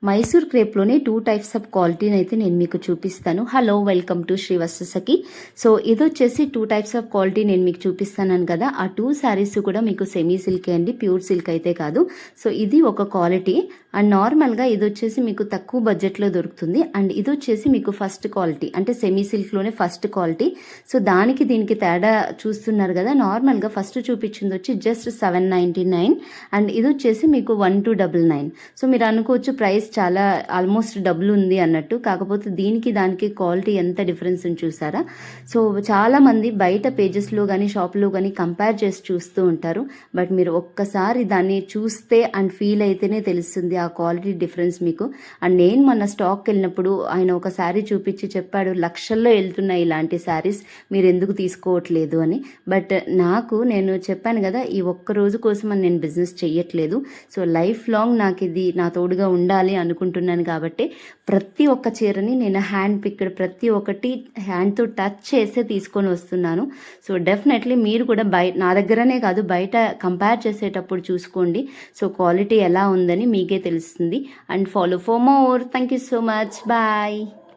Mysore క్రేప్లోనే 2 types of క్వాలిటీని అయితే నేను మీకు చూపిస్తాను. హలో, వెల్కమ్ టు శ్రీవత్సకి. సో ఇదొచ్చేసి 2 టైప్స్ ఆఫ్ క్వాలిటీ నేను మీకు చూపిస్తాను కదా. ఆ 2 శారీస్ కూడా మీకు సెమీ సిల్క్ అండి, ప్యూర్ సిల్క్ అయితే కాదు. సో ఇది ఒక క్వాలిటీ అండ్ నార్మల్గా ఇది వచ్చేసి మీకు తక్కువ బడ్జెట్లో దొరుకుతుంది. అండ్ ఇది వచ్చేసి మీకు ఫస్ట్ క్వాలిటీ, అంటే సెమీ సిల్క్లోనే ఫస్ట్ క్వాలిటీ. సో దానికి దీనికి తేడా చూస్తున్నారు కదా. నార్మల్గా ఫస్ట్ చూపించింది వచ్చి జస్ట్ 799 అండ్ ఇది వచ్చేసి మీకు 1299. సో మీరు అనుకోవచ్చు ప్రైస్ చాలా ఆల్మోస్ట్ డబుల్ ఉంది అన్నట్టు. కాకపోతే దీనికి దానికి క్వాలిటీ ఎంత డిఫరెన్స్ చూసారా. సో చాలామంది బయట పేజెస్లో కానీ షాప్లో కానీ కంపేర్ చేసి చూస్తూ ఉంటారు. బట్ మీరు ఒక్కసారి దాన్ని చూస్తే అండ్ ఫీల్ అయితేనే తెలుస్తుంది ఆ క్వాలిటీ డిఫరెన్స్ మీకు. అండ్ నేను మొన్న స్టాక్కి వెళ్ళినప్పుడు ఆయన ఒక శారీ చూపించి చెప్పాడు, లక్షల్లో వెళ్తున్నాయి ఇలాంటి శారీస్, మీరు ఎందుకు తీసుకోవట్లేదు అని. బట్ నేను చెప్పాను కదా, ఈ ఒక్క రోజు కోసం అని నేను బిజినెస్ చెయ్యట్లేదు. సో లైఫ్ లాంగ్ నాకు ఇది నా తోడుగా ఉండాలి అనుకుంటున్నాను. కాబట్టి ప్రతి ఒక్క చీరని నేను హ్యాండ్ పిక్డ్, ప్రతి ఒక్కటి హ్యాండ్తో టచ్ చేసే తీసుకొని వస్తున్నాను. సో డెఫినెట్లీ మీరు కూడా నా దగ్గరనే కాదు బయట కంపేర్ చేసేటప్పుడు చూసుకోండి. సో క్వాలిటీ ఎలా ఉందని మీకే తెలుస్తుంది. And follow for more. Thank you so much. Bye.